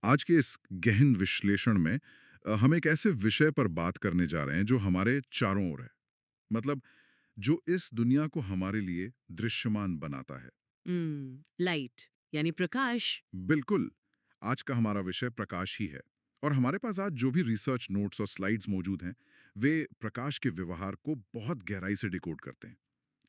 आज के इस गहन विश्लेषण में हम एक ऐसे विषय पर बात करने जा रहे हैं जो हमारे चारों ओर है। मतलब जो इस दुनिया को हमारे लिए दृश्यमान बनाता है। लाइट यानी प्रकाश। बिल्कुल, आज का हमारा विषय प्रकाश ही है। और हमारे पास आज जो भी रिसर्च नोट्स और स्लाइड्स मौजूद हैं, वे प्रकाश के व्यवहार को बहुत गहराई से डिकोड करते हैं,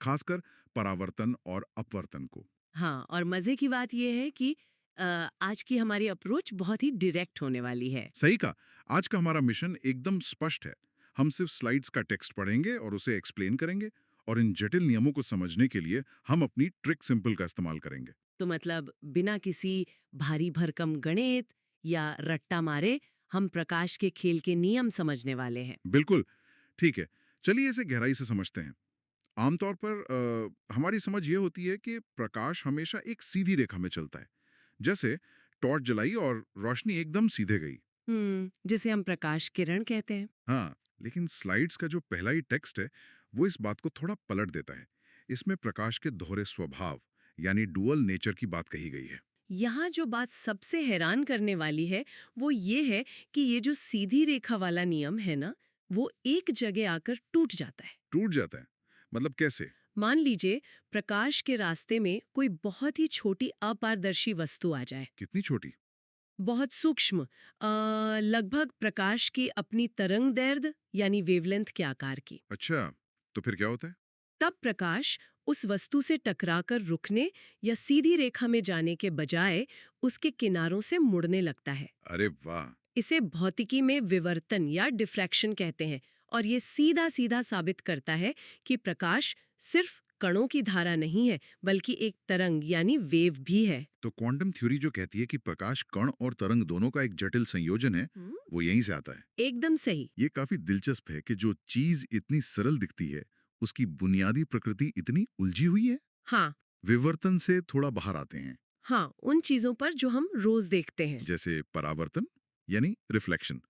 खासकर परावर्तन और अपवर्तन को। हाँ, और मजे की बात यह है कि आज की हमारी अप्रोच बहुत ही डायरेक्ट होने वाली है। सही कहा। आज का हमारा मिशन एकदम स्पष्ट है। हम सिर्फ स्लाइड्स का टेक्स्ट पढ़ेंगे और उसे एक्सप्लेन करेंगे, और इन जटिल नियमों को समझने के लिए हम अपनी ट्रिक सिंपल का इस्तेमाल करेंगे। तो मतलब बिना किसी भारी भरकम गणित या रट्टा मारे हम प्रकाश के खेल के नियम समझने वाले हैं। बिल्कुल, ठीक है। चलिए इसे गहराई से समझते हैं। आमतौर पर हमारी समझ ये होती है कि प्रकाश हमेशा एक सीधी रेखा में चलता है। जैसे टॉर्च जलाई और रोशनी एकदम सीधे गई। जिसे हम प्रकाश किरण कहते हैं। हाँ, लेकिन स्लाइड्स का जो पहला ही टेक्स्ट है, वो इस बात को थोड़ा पलट देता है। इसमें प्रकाश के दोहरे स्वभाव, यानी डुअल नेचर की बात कही गई है। यहाँ जो बात सबसे हैरान करने वाली है वो ये है कि ये जो सीधी रेखा वाला नियम है ना, वो एक जगह आकर टूट जाता है। टूट जाता है? मतलब कैसे? मान लीजिए प्रकाश के रास्ते में कोई बहुत ही छोटी अपारदर्शी वस्तु आ जाए। कितनी छोटी? बहुत सूक्ष्म, लगभग प्रकाश की अपनी तरंग दैर्ध्य यानी वेवलेंथ के आकार की। अच्छा, तो फिर क्या होता है? तब प्रकाश उस वस्तु से टकराकर रुकने या सीधी रेखा में जाने के बजाय उसके किनारों से मुड़ने लगता है। अरे वाह! इसे भौतिकी में विवर्तन या डिफ्रैक्शन कहते हैं, और ये सीधा सीधा साबित करता है कि प्रकाश सिर्फ कणों की धारा नहीं है, बल्कि एक तरंग यानी वेव भी है। तो क्वांटम थ्योरी जो कहती है कि प्रकाश कण और तरंग दोनों का एक जटिल संयोजन है, हम्म, वो यहीं से आता है। एकदम सही। ये काफी दिलचस्प है कि जो चीज इतनी सरल दिखती है, उसकी बुनियादी प्रकृति इतनी उलझी हुई है। हाँ। विवर्तन से थोड़ा बाहर आते हैं, हाँ, उन चीजों पर जो हम रोज देखते हैं। जैसे परावर्तन यानी रिफ्लेक्शन।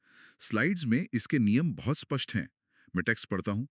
स्लाइड्स में इसके नियम बहुत स्पष्ट हैं। मैं टेक्स्ट पढ़ता हूँ।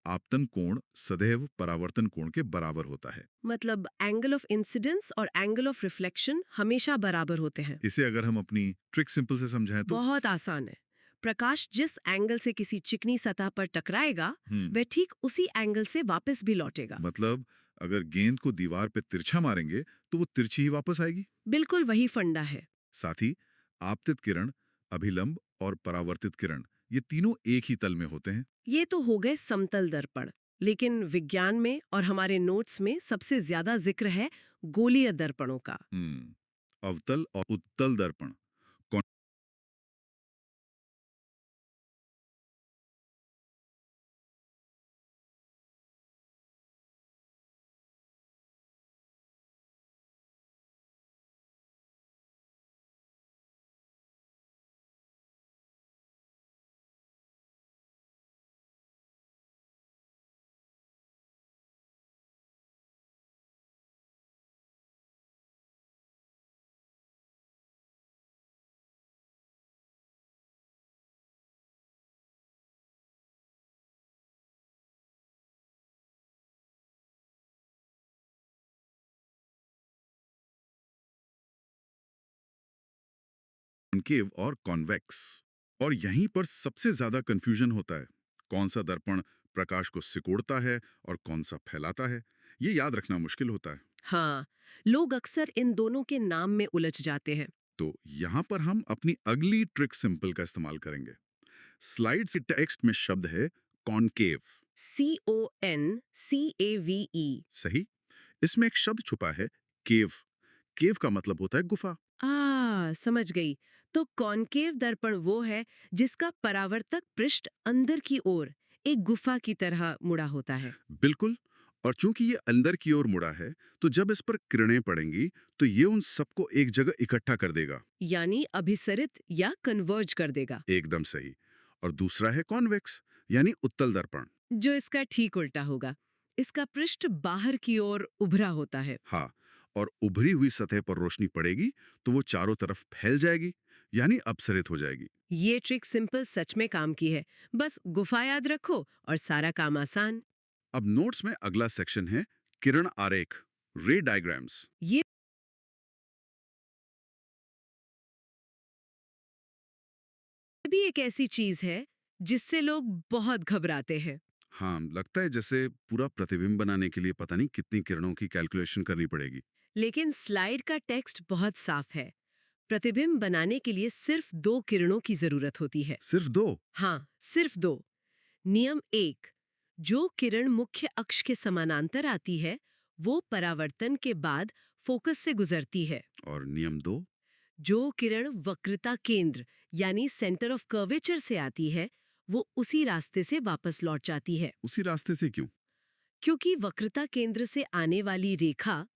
आपतन कोण सदैव परावर्तन कोण के बराबर होता है। मतलब एंगल ऑफ इंसिडेंस और एंगल ऑफ रिफ्लेक्शन हमेशा बराबर होते हैं। इसे अगर हम अपनी ट्रिक सिंपल से समझाएं तो बहुत आसान है। प्रकाश जिस एंगल से किसी चिकनी सतह पर टकराएगा, हम्म वह ठीक उसी एंगल से वापस भी लौटेगा। मतलब अगर गेंद को दीवार पे तिरछा मारेंगे तो वो तिरछी ही वापस आएगी। बिल्कुल वही फंडा है। साथ ही आपतित किरण, अभिलंब और परावर्तित किरण, ये तीनों एक ही तल में होते हैं। ये तो हो गए समतल दर्पण, लेकिन विज्ञान में और हमारे नोट्स में सबसे ज्यादा जिक्र है गोलीय दर्पणों का। अवतल और उत्तल दर्पण। कॉन्केव और कॉन्वेक्स। और यहीं पर सबसे ज्यादा कंफ्यूजन होता है। कौन सा दर्पण प्रकाश को सिकोड़ता है और कौन सा फैलाता है, ये याद रखना मुश्किल होता है। हाँ, लोग अक्सर इन दोनों के नाम में उलझ जाते हैं। तो यहाँ पर हम अपनी अगली ट्रिक सिंपल का इस्तेमाल करेंगे। स्लाइड से टेक्स्ट में शब्द है कॉनकेव। CONCAVE। सही। इसमें एक शब्द छुपा है, केव। केव का मतलब होता है गुफा। समझ गई। तो कॉनकेव दर्पण वो है जिसका परावर्तक पृष्ठ अंदर की ओर एक गुफा की तरह मुड़ा होता है। बिल्कुल। और चूंकि ये अंदर की ओर मुड़ा है, तो जब इस पर किरणें पड़ेंगी तो ये उन सबको एक जगह इकट्ठा कर देगा। यानी अभिसरित या कन्वर्ज कर देगा। एकदम सही। और दूसरा है कॉन्वेक्स, यानी उत्तल दर्पण। जो इसका ठीक उल्टा होगा। इसका पृष्ठ बाहर की ओर उभरा होता है। हाँ, और उभरी हुई सतह पर रोशनी पड़ेगी तो वो चारों तरफ फैल जाएगी, यानी अपसरित हो जाएगी। ये ट्रिक सिंपल सच में काम की है। बस गुफा याद रखो और सारा काम आसान। अब नोट्स में अगला सेक्शन है किरण आरेख, रे डायग्राम्स। ये भी एक ऐसी चीज है जिससे लोग बहुत घबराते हैं। हाँ, लगता है जैसे पूरा प्रतिबिंब बनाने के लिए पता नहीं कितनी किरणों की कैलकुलेशन करनी पड़ेगी। लेकिन स्लाइड का टेक्स्ट बहुत साफ है। प्रतिबिंब बनाने के लिए सिर्फ 2 किरणों की जरूरत होती है। सिर्फ 2? हाँ, सिर्फ 2। नियम 1, जो किरण मुख्य अक्ष के समानांतर आती है, वो परावर्तन के बाद फोकस से गुजरती है। और नियम 2? जो किरण वक्रता केंद्र यानी सेंटर ऑफ कर्वेचर से आती है, वो उसी रास्ते से वापस लौट जाती है। उसी रास्ते से क्यों? क्योंकि वक्रता केंद्र से आने वाली रेखा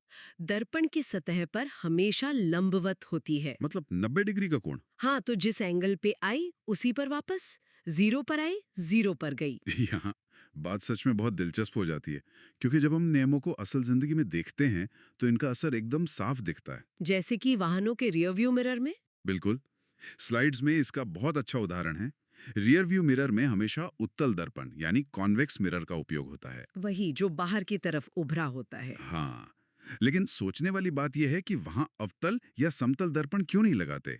दर्पण की सतह पर हमेशा लंबवत होती है। मतलब 90 डिग्री का कोण? हाँ, तो जिस एंगल पे आई उसी पर वापस, 0 पर आई, 0 पर गई। यहाँ बात सच में बहुत दिलचस्प हो जाती है, क्योंकि जब हम नियमों को असल जिंदगी में देखते हैं तो इनका असर एकदम साफ दिखता है। जैसे कि वाहनों के रियर व्यू मिरर में। बिल्कुल। स्लाइड्स में इसका बहुत अच्छा उदाहरण है। रियर व्यू मिरर में हमेशा उत्तल दर्पण यानी कॉन्वेक्स मिरर का उपयोग होता है। वही जो बाहर की तरफ उभरा होता है। हाँ, लेकिन सोचने वाली बात यह है कि वहां अवतल या समतल दर्पण क्यों नहीं लगाते?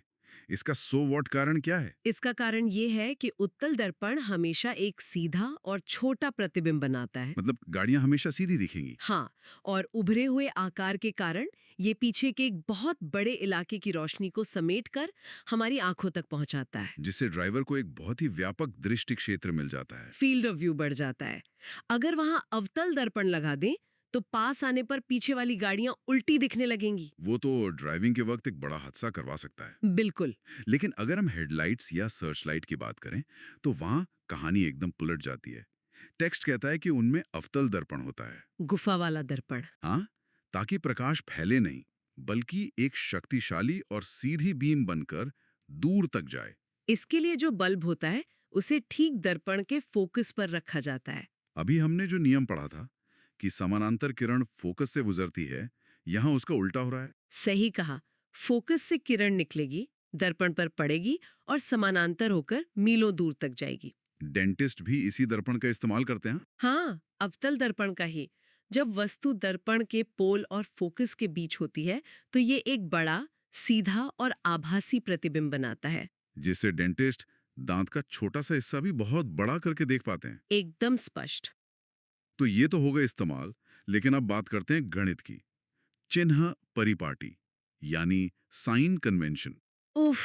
इसका सो व्हाट कारण क्या है? इसका कारण ये है कि उत्तल दर्पण हमेशा एक सीधा और छोटा प्रतिबिंब बनाता है। मतलब गाड़ियां हमेशा सीधी दिखेंगी? हाँ, और उभरे हुए आकार के कारण ये पीछे के एक बहुत बड़े इलाके की रोशनी को समेटकर हमारी आंखों तक पहुंचाता है। जिससे ड्राइवर को एक बहुत ही व्यापक दृष्टि क्षेत्र मिल जाता है। फील्ड ऑफ व्यू बढ़ जाता है। अगर वहां अवतल दर्पण लगा दें तो पास आने पर पीछे वाली गाड़ियां उल्टी दिखने लगेंगी। वो तो ड्राइविंग के वक्त एक बड़ा हादसा करवा सकता है। बिल्कुल। लेकिन अगर हम हेडलाइट्स या सर्च लाइट की बात करें तो वहां कहानी एकदम पलट जाती है। टेक्स्ट कहता है कि उनमें अवतल दर्पण होता है। गुफा वाला दर्पण। हाँ, ताकि प्रकाश फैले नहीं, बल्कि एक शक्तिशाली और सीधी बीम बनकर दूर तक जाए। इसके लिए जो बल्ब होता है उसे ठीक दर्पण के फोकस पर रखा जाता है। अभी हमने जो नियम पढ़ा था कि समानांतर किरण फोकस से गुजरती है, यहाँ उसका उल्टा हो रहा है। सही कहा। फोकस से किरण निकलेगी, दर्पण पर पड़ेगी और समानांतर होकर मीलों दूर तक जाएगी। डेंटिस्ट भी इसी दर्पण का इस्तेमाल करते हैं। हाँ, अवतल दर्पण का ही। जब वस्तु दर्पण के पोल और फोकस के बीच होती है तो ये एक बड़ा, सीधा और आभासी प्रतिबिंब बनाता है। जिससे डेंटिस्ट दांत का छोटा सा हिस्सा भी बहुत बड़ा करके देख पाते हैं। एकदम स्पष्ट। तो ये तो हो गए इस्तेमाल, लेकिन अब बात करते हैं गणित की। चिन्ह परिपाटी यानी साइन कन्वेंशन। उफ,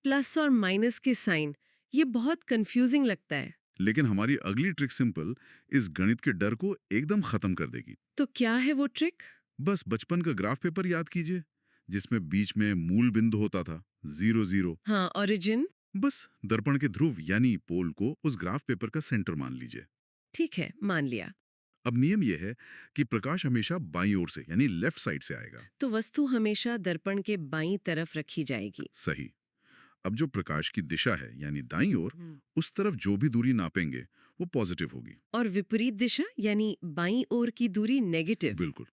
प्लस और माइनस के साइन, ये बहुत कंफ्यूजिंग लगता है। लेकिन हमारी अगली ट्रिक सिंपल इस गणित के डर को एकदम खत्म कर देगी। तो क्या है वो ट्रिक? बस बचपन का ग्राफ पेपर याद कीजिए, जिसमें बीच में मूल बिंदु होता था, 0 0। हाँ, ओरिजिन। बस दर्पण के ध्रुव यानी पोल को उस ग्राफ पेपर का सेंटर मान लीजिए। ठीक है, मान लिया। अब नियम यह है कि प्रकाश हमेशा बाईं ओर से यानी लेफ्ट साइड से आएगा। तो वस्तु हमेशा दर्पण के बाईं तरफ रखी जाएगी। सही। अब जो प्रकाश की दिशा है यानी दाईं ओर, हम्म। उस तरफ जो भी दूरी नापेंगे वो पॉजिटिव होगी। और विपरीत दिशा यानी बाईं ओर की दूरी नेगेटिव। बिल्कुल।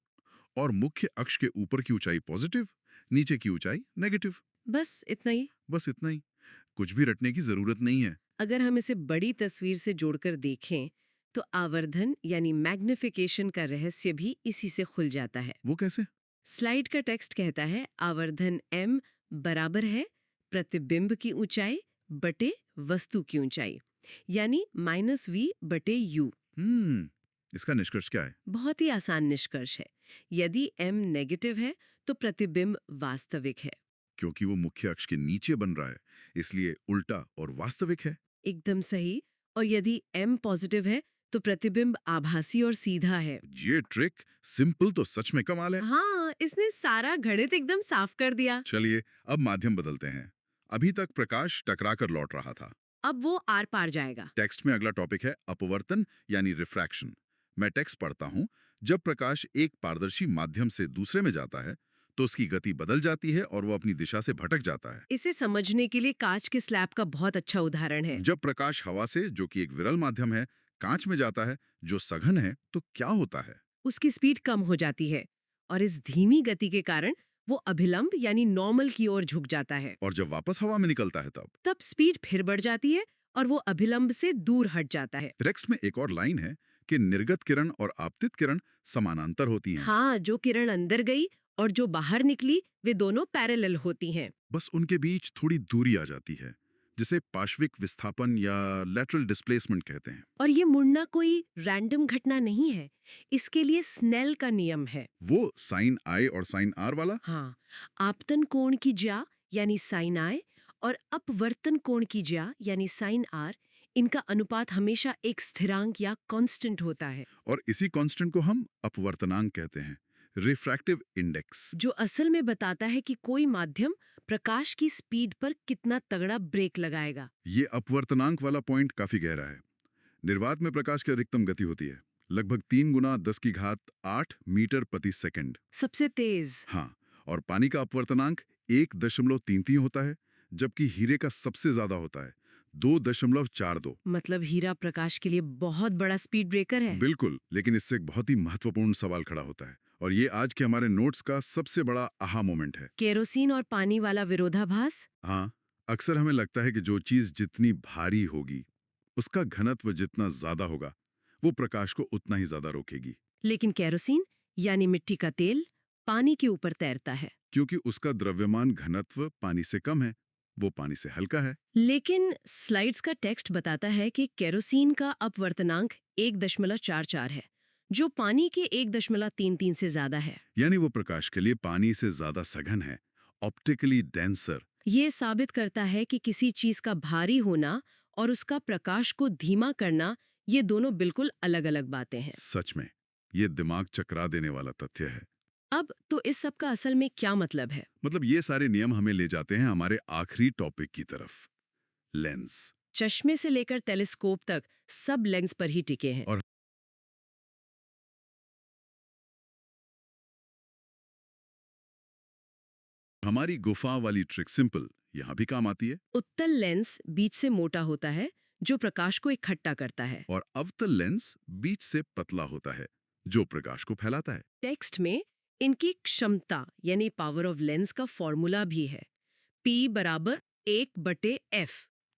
और मुख्य अक्ष के ऊपर की ऊंचाई पॉजिटिव, नीचे की ऊंचाई नेगेटिव। बस इतना ही। बस इतना ही। कुछ भी रटने की जरूरत नहीं है। अगर हम इसे बड़ी तस्वीर से जोड़कर देखें तो आवर्धन यानी मैग्निफिकेशन का रहस्य भी इसी से खुल जाता है। वो कैसे? स्लाइड का टेक्स्ट कहता है आवर्धन m बराबर है प्रतिबिंब की ऊंचाई बटे वस्तु की ऊंचाई, यानी -v बटे u। इसका निष्कर्ष क्या है? बहुत ही आसान निष्कर्ष है। यदि m नेगेटिव है तो प्रतिबिंब वास्तविक है। क्योंकि वो मुख्य अक्ष के नीचे बन रहा है, इसलिए उल्टा और वास्तविक है। एकदम सही। और यदि m पॉजिटिव है तो प्रतिबिंब आभासी और सीधा है। ये ट्रिक सिंपल तो सच में कमाल है। हाँ, इसने सारा गणित एकदम साफ कर दिया। चलिए अब माध्यम बदलते हैं। अभी तक प्रकाश टकरा कर लौट रहा था। अब वो आर पार जाएगा। टेक्स्ट में अगला टॉपिक है अपवर्तन यानी रिफ्रैक्शन। मैं टेक्स्ट पढ़ता हूं। जब प्रकाश एक पारदर्शी माध्यम से दूसरे में जाता है तो उसकी गति बदल जाती है और वो अपनी दिशा से भटक जाता है। इसे समझने के लिए कांच के स्लैब का बहुत अच्छा उदाहरण है। जब प्रकाश हवा से, जो कि एक विरल माध्यम है, कांच में जाता है जो सघन है, तो क्या होता है? उसकी स्पीड कम हो जाती है और इस धीमी गति के कारण वो अभिलंब यानी नॉर्मल की ओर झुक जाता है। और जब वापस हवा में निकलता है तब स्पीड फिर बढ़ जाती है और वो अभिलंब से दूर हट जाता है। टेक्स्ट में एक और लाइन है कि निर्गत किरण और आपतित किरण समानांतर होती हैं। हाँ, जो किरण अंदर गई और जो बाहर निकली वे दोनों पैरेलल होती हैं। बस उनके बीच थोड़ी दूरी आ जाती है, जिसे पार्श्विक विस्थापन या लैटरल डिस्प्लेसमेंट कहते हैं। और ये मुड़ना कोई रैंडम घटना नहीं है, इसके लिए स्नेल का नियम है। वो साइन आई और साइन आर वाला। हाँ, आपतन कोण की ज्या यानी साइन आई और अपवर्तन कोण की ज्या यानी साइन आर, इनका अनुपात हमेशा एक स्थिरांक या कांस्टेंट होता है, और इसी कांस्टेंट को हम अपवर्तनांक कहते हैं, रिफ्रैक्टिव इंडेक्स। जो असल में बताता है कि कोई माध्यम प्रकाश की स्पीड पर कितना तगड़ा ब्रेक लगाएगा। ये अपवर्तनांक वाला पॉइंट काफी गहरा है। निर्वात में प्रकाश की अधिकतम गति होती है लगभग 3 गुना 10 की घात 8 मीटर प्रति सेकंड। सबसे तेज। हाँ, और पानी का अपवर्तनांक 1.33 होता है, जबकि हीरे का सबसे ज्यादा होता है 2.42। मतलब हीरा प्रकाश के लिए बहुत बड़ा स्पीड ब्रेकर है। बिल्कुल, लेकिन इससे एक बहुत ही महत्वपूर्ण सवाल खड़ा होता है, और ये आज के हमारे नोट्स का सबसे बड़ा आहा मोमेंट है। केरोसिन और पानी वाला विरोधाभास। हाँ, अक्सर हमें लगता है कि जो चीज जितनी भारी होगी, उसका घनत्व जितना ज्यादा होगा, वो प्रकाश को उतना ही ज्यादा रोकेगी, लेकिन केरोसिन यानी मिट्टी का तेल पानी के ऊपर तैरता है। क्योंकि उसका द्रव्यमान घनत्व पानी से कम है, वो पानी से हल्का है। लेकिन स्लाइड्स का टेक्स्ट बताता है कि केरोसिन का अपवर्तनांक 1.44 है, जो पानी के 1.33 से ज्यादा है। यानी वो प्रकाश के लिए पानी से ज्यादा सघन है, ऑप्टिकली डेंसर। ये साबित करता है कि किसी चीज का भारी होना और उसका प्रकाश को धीमा करना, ये दोनों बिल्कुल अलग-अलग बातें हैं। सच में, ये दिमाग चकरा देने वाला तथ्य है। अब तो इस सब का असल में क्या मतलब है? मतलब ये सारे नियम हमें ले जाते हैं हमारे आखिरी टॉपिक की तरफ, लेंस। चश्मे से लेकर टेलीस्कोप तक सब लेंस पर ही टिके हैं। और हमारी गुफा वाली ट्रिक सिंपल यहाँ भी काम आती है। उत्तल लेंस बीच से मोटा होता है, जो प्रकाश को इकट्ठा करता है। और अवतल लेंस बीच से पतला होता है, जो प्रकाश को फैलाता है। टेक्स्ट में इनकी क्षमता यानी पावर ऑफ लेंस का फॉर्मूला भी है, P बराबर 1/f।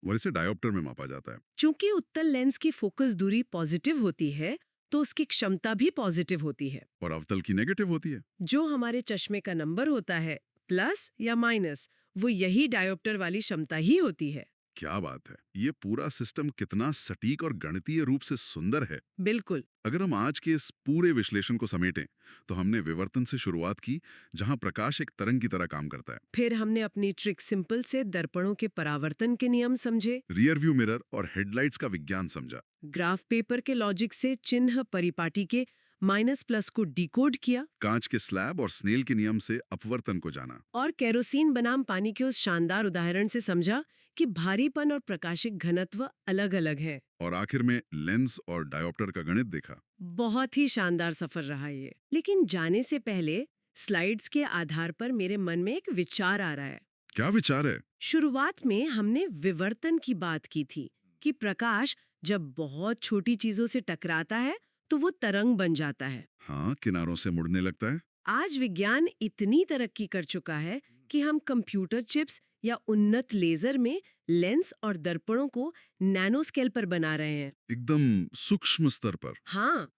और इसे डायोप्टर में मापा जाता है। चूंकि उत्तल लेंस की फोकस दूरी पॉजिटिव होती है, तो उसकी क्षमता भी पॉजिटिव होती है। और अवतल की नेगेटिव होती है। जो हमारे चश्मे का नंबर होता है, प्लस या माइनस, वो यही डायोप्टर वाली क्षमता ही होती है। क्या बात है! ये पूरा सिस्टम कितना सटीक और गणितीय रूप से सुंदर है। बिल्कुल। अगर हम आज के इस पूरे विश्लेषण को समेटें, तो हमने विवर्तन से शुरुआत की, जहां प्रकाश एक तरंग की तरह काम करता है। फिर हमने अपनी ट्रिक सिंपल से दर्पणों के परावर्तन के नियम समझे, रियर व्यू मिरर और हेडलाइट्स का विज्ञान समझा, ग्राफ पेपर के लॉजिक से चिन्ह परिपाटी के माइनस प्लस को डिकोड किया, कांच के स्लैब और स्नेल के नियम से अपवर्तन को जाना, और केरोसिन बनाम पानी के उस शानदार उदाहरण से समझा कि भारीपन और प्रकाशिक घनत्व अलग-अलग हैं। और आखिर में लेंस और डायोप्टर का गणित देखा। बहुत ही शानदार सफर रहा ये। लेकिन जाने से पहले स्लाइड्स के आधार पर मेरे मन में एक विचार आ रहा है। क्या विचार है? शुरुआत में हमने विवर्तन की बात की थी कि प्रकाश जब बहुत छोटी चीजों से टकराता है तो वो तरंग बन जाता है। हाँ, किनारों से मुड़ने लगता है। आज विज्ञान इतनी तरक्की कर चुका है कि हम कंप्यूटर चिप्स या उन्नत लेजर में लेंस और दर्पणों को नैनो स्केल पर बना रहे हैं। एकदम सूक्ष्म स्तर पर। हाँ,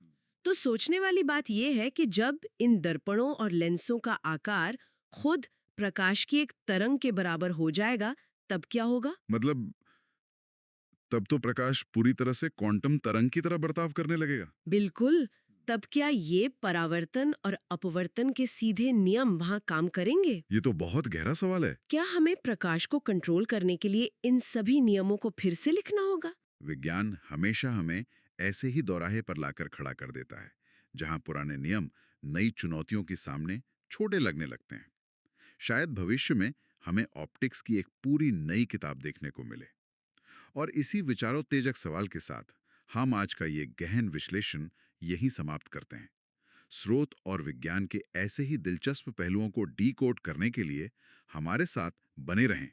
तो सोचने वाली बात यह है कि जब इन दर्पणों और लेंसों का आकार खुद प्रकाश की एक तरंग के बराबर हो जाएगा, तब क्या होगा? मतलब तब तो प्रकाश पूरी तरह से क्वांटम तरंग की तरह बर्ताव करने लगेगा। बिल्कुल। तब क्या ये परावर्तन और अपवर्तन के सीधे नियम वहां काम करेंगे? ये तो बहुत गहरा सवाल है। क्या हमें प्रकाश को कंट्रोल करने के लिए इन सभी नियमों को फिर से लिखना होगा? विज्ञान हमेशा हमें ऐसे ही दौराहे पर लाकर खड़ा कर देता है, जहां पुराने नियम नई चुनौतियों के सामने छोटे लगने लगते हैं। शायद भविष्य में हमें ऑप्टिक्स की एक पूरी नई किताब देखने को मिले। और इसी विचारोत्तेजक सवाल के साथ हम आज का ये गहन विश्लेषण यहीं समाप्त करते हैं। स्रोत और विज्ञान के ऐसे ही दिलचस्प पहलुओं को डी कोड करने के लिए हमारे साथ बने रहें।